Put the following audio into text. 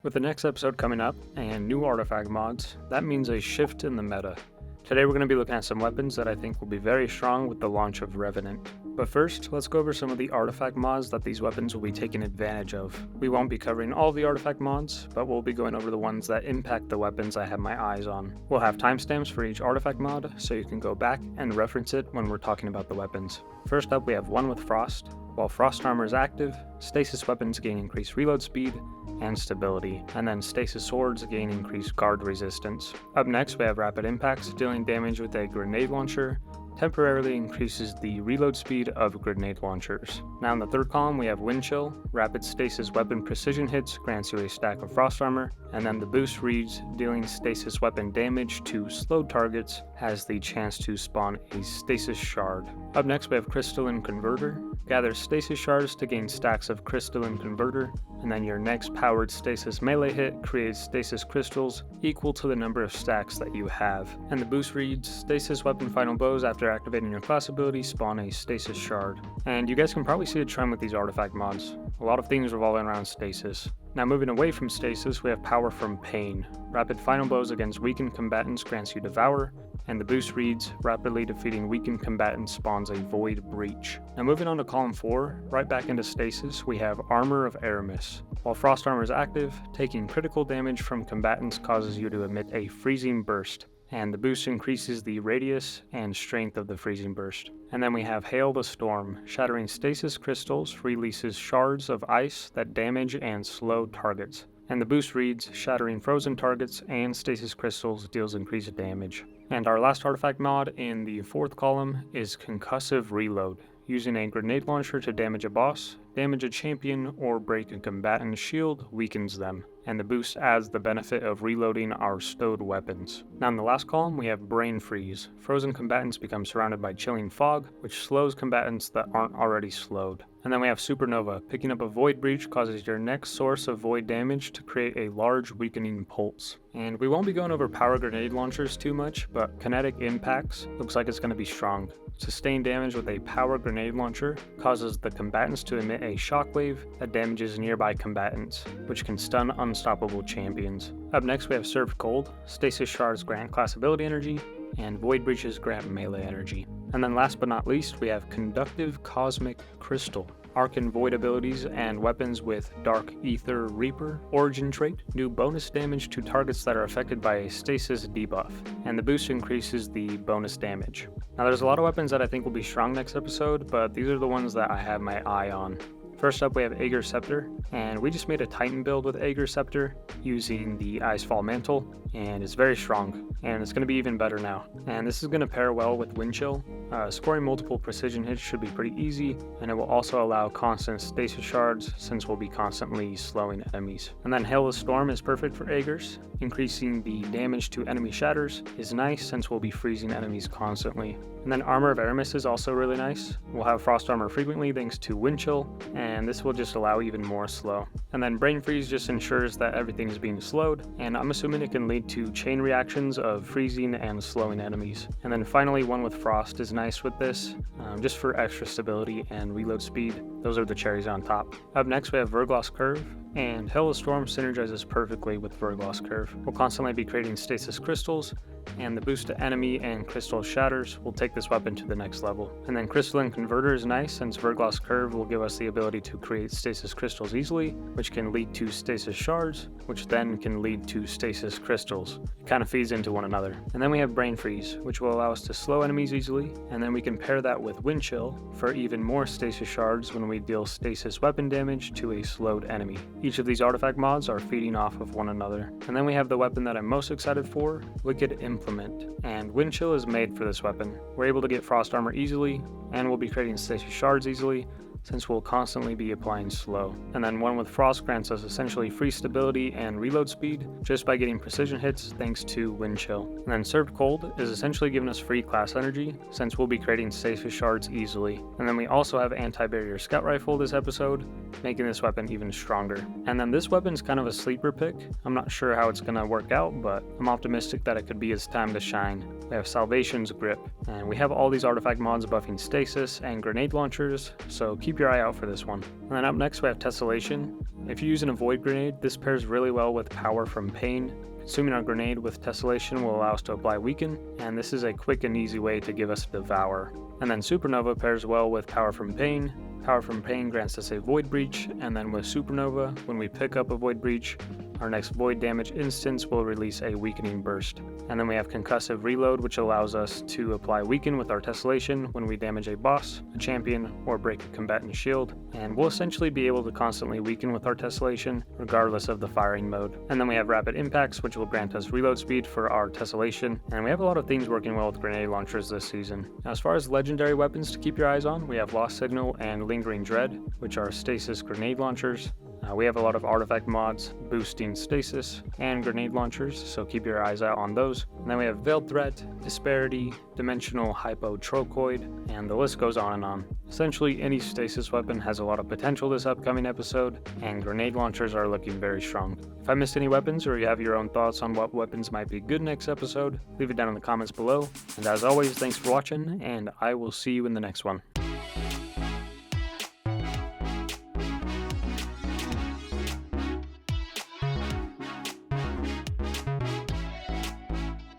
With the next episode coming up and new artifact mods, that means a shift in the meta. Today we're going to be looking at some weapons that I think will be very strong with the launch of Revenant. But first, let's go over some of the artifact mods that these weapons will be taking advantage of. We won't be covering all the artifact mods, but we'll be going over the ones that impact the weapons I have my eyes on. We'll have timestamps for each artifact mod, so you can go back and reference it when we're talking about the weapons. First up, we have one with Frost. While Frost Armor is active, Stasis weapons gain increased reload speed and stability, and then Stasis swords gain increased guard resistance. Up next, we have Rapid Impacts, dealing damage with a grenade launcher temporarily increases the reload speed of grenade launchers. Now in the third column, we have Wind Chill. Rapid Stasis weapon precision hits grants you a stack of Frost Armor, and then the boost reads, dealing Stasis weapon damage to slowed targets has the chance to spawn a Stasis Shard. Up next, we have Crystalline Converter. Gather Stasis Shards to gain stacks of Crystalline Converter, and then your next powered Stasis melee hit creates Stasis Crystals equal to the number of stacks that you have. And the boost reads, Stasis weapon final blows after activating your class ability spawn a Stasis Shard. And you guys can probably see a trend with these artifact mods. A lot of things revolving around Stasis. Now moving away from Stasis, we have Power from Pain. Rapid final blows against weakened combatants grants you Devour, and the boost reads, rapidly defeating weakened combatants spawns a Void Breach. Now moving on to column 4, right back into Stasis, we have Armor of Eramis. While Frost Armor is active, taking critical damage from combatants causes you to emit a Freezing Burst, and the boost increases the radius and strength of the Freezing Burst. And then we have Hail the Storm. Shattering Stasis Crystals releases shards of ice that damage and slow targets. And the boost reads, shattering frozen targets and Stasis Crystals deals increased damage. And our last artifact mod in the fourth column is Concussive Reload. Using a grenade launcher to damage a boss, damage a champion, or break a combatant's shield weakens them, and the boost adds the benefit of reloading our stowed weapons. Now in the last column, we have Brain Freeze. Frozen combatants become surrounded by chilling fog, which slows combatants that aren't already slowed. And then we have Supernova. Picking up a Void Breach causes your next source of void damage to create a large weakening pulse. And we won't be going over power grenade launchers too much, but Kinetic Impacts looks like it's going to be strong. Sustained damage with a power grenade launcher causes the combatants to emit a shockwave that damages nearby combatants, which can stun unstoppable champions. Up next, we have Served Cold. Stasis Shards grant class ability energy, and Void Breaches grant melee energy. And then last but not least, we have Conductive Cosmic Crystal. Arc and Void abilities and weapons with Dark Ether Reaper origin trait do bonus damage to targets that are affected by a stasis debuff, and the boost increases the bonus damage. Now there's a lot of weapons that I think will be strong next episode, but these are the ones that I have my eye on. First up, we have Ager Scepter, and we just made a Titan build with Ager Scepter using the Icefall Mantle, and it's very strong, and it's going to be even better now. And this is going to pair well with Wind Chill. Scoring multiple precision hits should be pretty easy, and it will also allow constant Stasis Shards since we'll be constantly slowing enemies. And then Hail the Storm is perfect for Agers. Increasing the damage to enemy shatters is nice since we'll be freezing enemies constantly. And then Armor of Eramis is also really nice. We'll have Frost Armor frequently thanks to Wind Chill, and this will just allow even more slow. And then Brain Freeze just ensures that everything is being slowed, and I'm assuming it can lead to chain reactions of freezing and slowing enemies. And then finally, one with Frost is nice with this, just for extra stability and reload speed. Those are the cherries on top. Up next, we have Verglas Curve. And Hail the Storm synergizes perfectly with Verglas Curve. We'll constantly be creating Stasis Crystals, and the boost to enemy and crystal shatters will take this weapon to the next level. And then Crystalline Converter is nice since Verglas Curve will give us the ability to create Stasis Crystals easily, which can lead to Stasis Shards, which then can lead to Stasis Crystals. It kind of feeds into one another. And then we have Brain Freeze, which will allow us to slow enemies easily, and then we can pair that with Wind Chill for even more Stasis Shards when we deal Stasis weapon damage to a slowed enemy. Each of these artifact mods are feeding off of one another. And then we have the weapon that I'm most excited for, Wicked Implement. And Wind Chill is made for this weapon. We're able to get Frost Armor easily, and we'll be creating Stasis Shards easily, since we'll constantly be applying slow. And then one with Frost grants us essentially free stability and reload speed just by getting precision hits thanks to Wind Chill. And then Served Cold is essentially giving us free class energy since we'll be creating Stasis Shards easily. And then we also have Anti-Barrier Scout Rifle this episode, making this weapon even stronger. And then this weapon's kind of a sleeper pick. I'm not sure how it's gonna work out, but I'm optimistic that it could be its time to shine. We have Salvation's Grip, and we have all these artifact mods buffing Stasis and grenade launchers, so keep keep your eye out for this one. And then up next we have Tessellation. If you're using a Void Grenade, this pairs really well with Power from Pain. Consuming our grenade with Tessellation will allow us to apply Weaken, and this is a quick and easy way to give us Devour. And then Supernova pairs well with Power from Pain. Power from Pain grants us a Void Breach, and then with Supernova, when we pick up a Void Breach, our next Void damage instance will release a Weakening Burst. And then we have Concussive Reload, which allows us to apply Weaken with our Tessellation when we damage a boss, a champion, or break a combatant shield. And we'll essentially be able to constantly weaken with our Tessellation, regardless of the firing mode. And then we have Rapid Impacts, which will grant us reload speed for our Tessellation. And we have a lot of things working well with grenade launchers this season. Now, as far as legendary weapons to keep your eyes on, we have Lost Signal and Lingering Dread, which are stasis grenade launchers. We have a lot of artifact mods boosting stasis and grenade launchers, so keep your eyes out on those. And then we have Veiled Threat, Disparity, Dimensional Hypotrochoid, and the list goes on and on. Essentially, any stasis weapon has a lot of potential this upcoming episode, and grenade launchers are looking very strong. If I missed any weapons or you have your own thoughts on what weapons might be good next episode, leave it down in the comments below. And as always, thanks for watching, and I will see you in the next one.